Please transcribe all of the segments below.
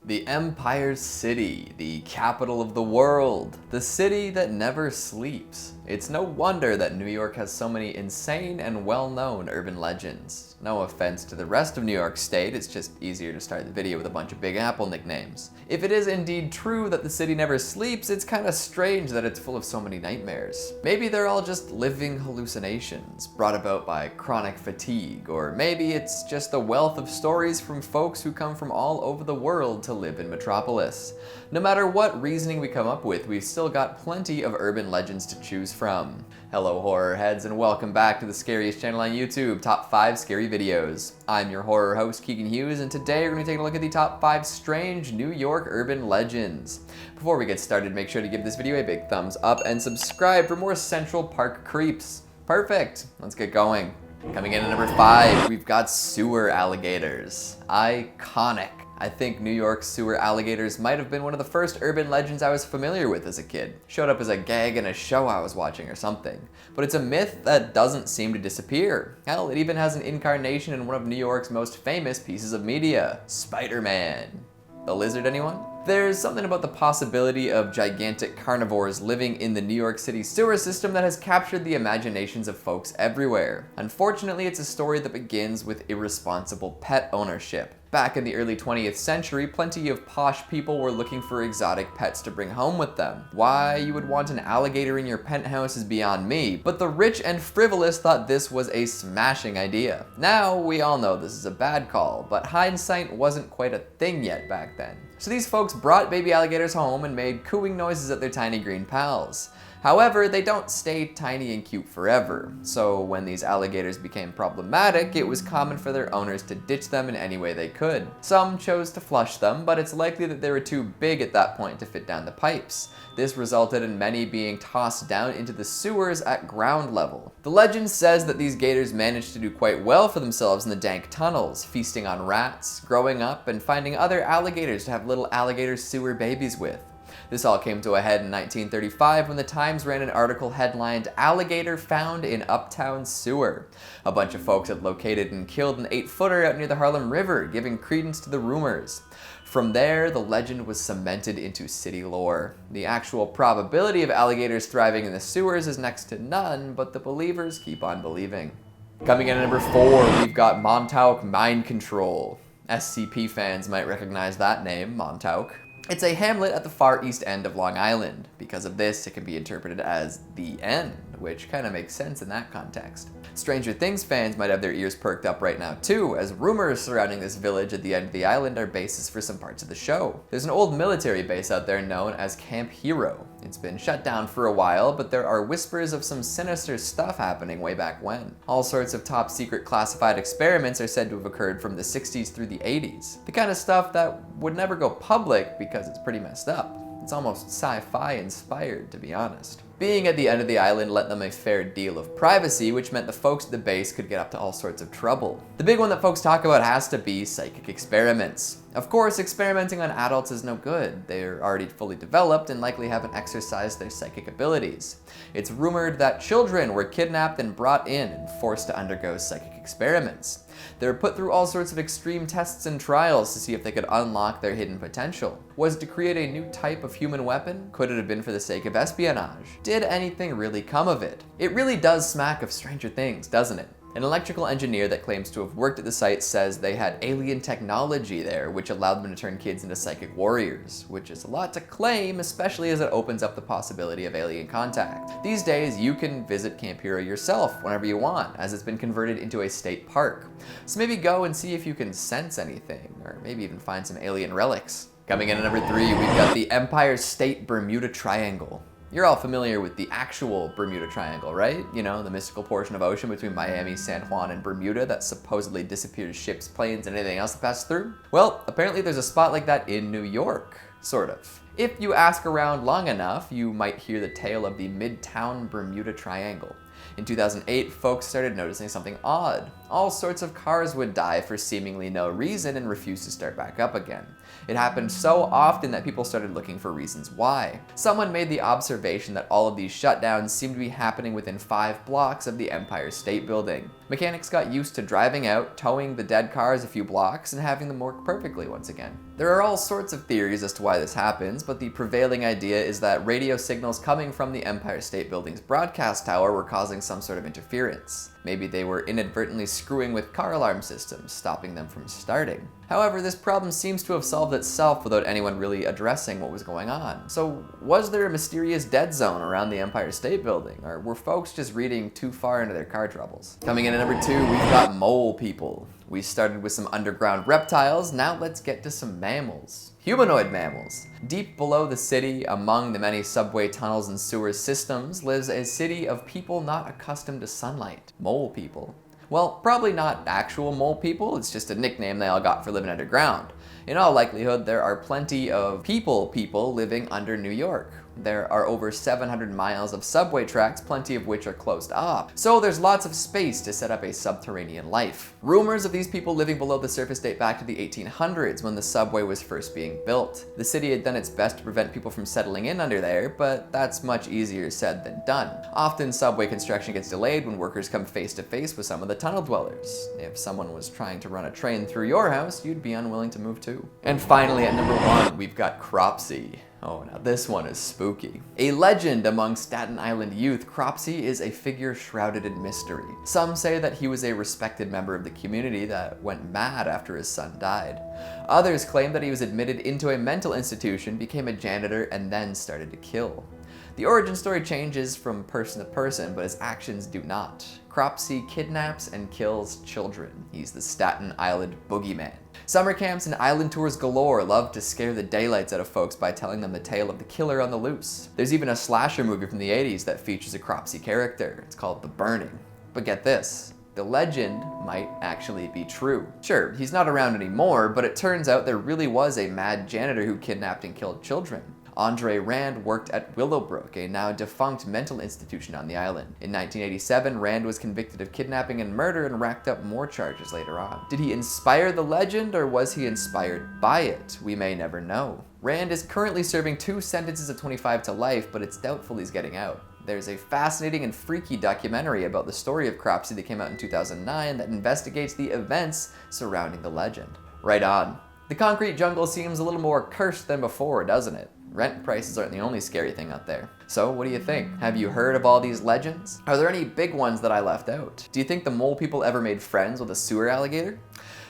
The Empire City, the capital of the world, the city that never sleeps. It's no wonder that New York has so many insane and well-known urban legends. No offense to the rest of New York State, it's just easier to start the video with a bunch of Big Apple nicknames. If it is indeed true that the city never sleeps, it's kinda strange that it's full of so many nightmares. Maybe they're all just living hallucinations, brought about by chronic fatigue, or maybe it's just a wealth of stories from folks who come from all over the world to live in Metropolis. No matter what reasoning we come up with, we've still got plenty of urban legends to choose from. Hello horror heads, and welcome back to the scariest channel on YouTube, Top 5 Scary Videos. I'm your horror host, Keegan Hughes, and today we're going to take a look at the top 5 strange New York urban legends. Before we get started, make sure to give this video a big thumbs up and subscribe for more Central Park creeps. Perfect, let's get going. Coming in at number 5, we've got sewer alligators. Iconic. I think New York's sewer alligators might have been one of the first urban legends I was familiar with as a kid. Showed up as a gag in a show I was watching or something. But it's a myth that doesn't seem to disappear. Hell, it even has an incarnation in one of New York's most famous pieces of media, Spider-Man. The lizard, anyone? There's something about the possibility of gigantic carnivores living in the New York City sewer system that has captured the imaginations of folks everywhere. Unfortunately, it's a story that begins with irresponsible pet ownership. Back in the early 20th century, plenty of posh people were looking for exotic pets to bring home with them. Why you would want an alligator in your penthouse is beyond me, but the rich and frivolous thought this was a smashing idea. Now, we all know this is a bad call, but hindsight wasn't quite a thing yet back then. So these folks brought baby alligators home and made cooing noises at their tiny green pals. However, they don't stay tiny and cute forever, so when these alligators became problematic, it was common for their owners to ditch them in any way they could. Some chose to flush them, but it's likely that they were too big at that point to fit down the pipes. This resulted in many being tossed down into the sewers at ground level. The legend says that these gators managed to do quite well for themselves in the dank tunnels, feasting on rats, growing up, and finding other alligators to have little alligator sewer babies with. This all came to a head in 1935 when the Times ran an article headlined, "Alligator Found in Uptown Sewer." A bunch of folks had located and killed an 8-footer out near the Harlem River, giving credence to the rumors. From there, the legend was cemented into city lore. The actual probability of alligators thriving in the sewers is next to none, but the believers keep on believing. Coming in at number 4, we've got Montauk Mind Control. SCP fans might recognize that name, Montauk. It's a hamlet at the far east end of Long Island. Because of this, it can be interpreted as the end, which kind of makes sense in that context. Stranger Things fans might have their ears perked up right now too, as rumors surrounding this village at the end of the island are basis for some parts of the show. There's an old military base out there known as Camp Hero. It's been shut down for a while, but there are whispers of some sinister stuff happening way back when. All sorts of top secret classified experiments are said to have occurred from the 60s through the 80s. The kind of stuff that would never go public because it's pretty messed up. It's almost sci-fi inspired, to be honest. Being at the end of the island lent them a fair deal of privacy, which meant the folks at the base could get up to all sorts of trouble. The big one that folks talk about has to be psychic experiments. Of course, experimenting on adults is no good. They're already fully developed and likely haven't exercised their psychic abilities. It's rumored that children were kidnapped and brought in and forced to undergo psychic experiments. They were put through all sorts of extreme tests and trials to see if they could unlock their hidden potential. Was it to create a new type of human weapon? Could it have been for the sake of espionage? Did anything really come of it? It really does smack of Stranger Things, doesn't it? An electrical engineer that claims to have worked at the site says they had alien technology there, which allowed them to turn kids into psychic warriors, which is a lot to claim, especially as it opens up the possibility of alien contact. These days, you can visit Camp Hero yourself whenever you want, as it's been converted into a state park. So maybe go and see if you can sense anything, or maybe even find some alien relics. Coming in at number 3, we've got the Empire State Bermuda Triangle. You're all familiar with the actual Bermuda Triangle, right? You know, the mystical portion of ocean between Miami, San Juan, and Bermuda that supposedly disappears ships, planes, and anything else that passes through? Well, apparently there's a spot like that in New York, sort of. If you ask around long enough, you might hear the tale of the Midtown Bermuda Triangle. In 2008, folks started noticing something odd. All sorts of cars would die for seemingly no reason and refuse to start back up again. It happened so often that people started looking for reasons why. Someone made the observation that all of these shutdowns seemed to be happening within 5 blocks of the Empire State Building. Mechanics got used to driving out, towing the dead cars a few blocks, and having them work perfectly once again. There are all sorts of theories as to why this happens, but the prevailing idea is that radio signals coming from the Empire State Building's broadcast tower were causing some sort of interference. Maybe they were inadvertently screwing with car alarm systems, stopping them from starting. However, this problem seems to have solved itself without anyone really addressing what was going on. So, was there a mysterious dead zone around the Empire State Building, or were folks just reading too far into their car troubles? Coming in at number 2, we've got mole people. We started with some underground reptiles, now let's get to some mammals. Humanoid mammals. Deep below the city, among the many subway tunnels and sewer systems, lives a city of people not accustomed to sunlight. Mole people. Well, probably not actual mole people, it's just a nickname they all got for living underground. In all likelihood, there are plenty of people living under New York. There are over 700 miles of subway tracks, plenty of which are closed off. So there's lots of space to set up a subterranean life. Rumors of these people living below the surface date back to the 1800s when the subway was first being built. The city had done its best to prevent people from settling in under there, but that's much easier said than done. Often subway construction gets delayed when workers come face to face with some of the tunnel dwellers. If someone was trying to run a train through your house, you'd be unwilling to move too. And finally, at number 1, we've got Cropsey. Oh, now this one is spooky. A legend among Staten Island youth, Cropsey is a figure shrouded in mystery. Some say that he was a respected member of the community that went mad after his son died. Others claim that he was admitted into a mental institution, became a janitor, and then started to kill. The origin story changes from person to person, but his actions do not. Cropsey kidnaps and kills children. He's the Staten Island boogeyman. Summer camps and island tours galore love to scare the daylights out of folks by telling them the tale of the killer on the loose. There's even a slasher movie from the 80s that features a Cropsey character. It's called The Burning. But get this, the legend might actually be true. Sure, he's not around anymore, but it turns out there really was a mad janitor who kidnapped and killed children. Andre Rand worked at Willowbrook, a now defunct mental institution on the island. In 1987, Rand was convicted of kidnapping and murder and racked up more charges later on. Did he inspire the legend, or was he inspired by it? We may never know. Rand is currently serving 2 sentences of 25 to life, but it's doubtful he's getting out. There's a fascinating and freaky documentary about the story of Cropsey that came out in 2009 that investigates the events surrounding the legend. Right on. The concrete jungle seems a little more cursed than before, doesn't it? Rent prices aren't the only scary thing out there. So what do you think? Have you heard of all these legends? Are there any big ones that I left out? Do you think the mole people ever made friends with a sewer alligator?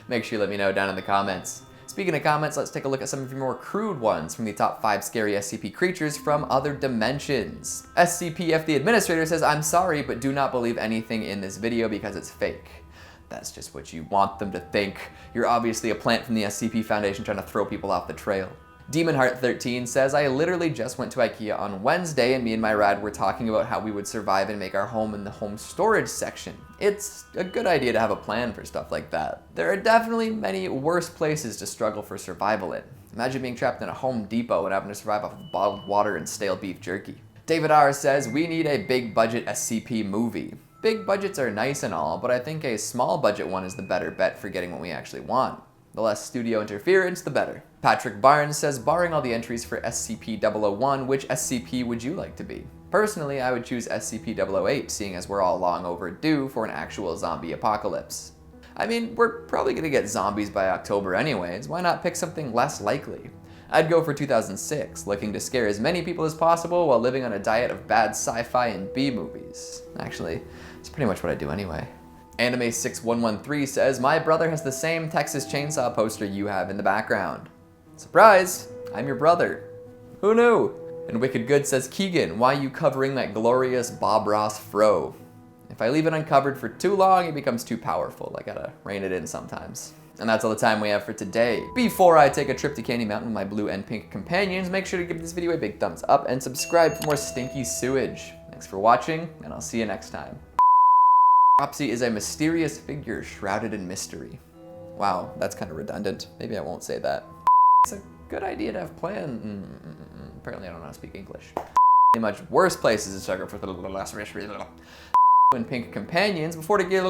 Make sure you let me know down in the comments. Speaking of comments, let's take a look at some of your more crude ones from the top 5 scary SCP creatures from other dimensions. SCPF the administrator says, "I'm sorry, but do not believe anything in this video because it's fake." That's just what you want them to think. You're obviously a plant from the SCP Foundation trying to throw people off the trail. Demonheart13 says, "I literally just went to IKEA on Wednesday and me and my rad were talking about how we would survive and make our home in the home storage section. It's a good idea to have a plan for stuff like that. There are definitely many worse places to struggle for survival in. Imagine being trapped in a Home Depot and having to survive off of bottled water and stale beef jerky." David R says, "We need a big budget SCP movie. Big budgets are nice and all, but I think a small budget one is the better bet for getting what we actually want. The less studio interference, the better." Patrick Barnes says, "Barring all the entries for SCP-001, which SCP would you like to be?" Personally, I would choose SCP-008, seeing as we're all long overdue for an actual zombie apocalypse. I mean, we're probably gonna get zombies by October anyways, why not pick something less likely? I'd go for 2006, looking to scare as many people as possible while living on a diet of bad sci-fi and B-movies. Actually, it's pretty much what I do anyway. Anime6113 says, "My brother has the same Texas Chainsaw poster you have in the background." Surprise! I'm your brother. Who knew? And Wicked Good says, "Keegan, why you covering that glorious Bob Ross fro? If I leave it uncovered for too long, it becomes too powerful. I gotta rein it in sometimes." And that's all the time we have for today. Before I take a trip to Candy Mountain with my blue and pink companions, make sure to give this video a big thumbs up and subscribe for more stinky sewage. Thanks for watching, and I'll see you next time. Cropsey is a mysterious figure shrouded in mystery. Wow, that's kind of redundant. Maybe I won't say that. It's a good idea to have planned. Apparently I don't know how to speak English. Much worse places to struggle for the last and pink companions before to give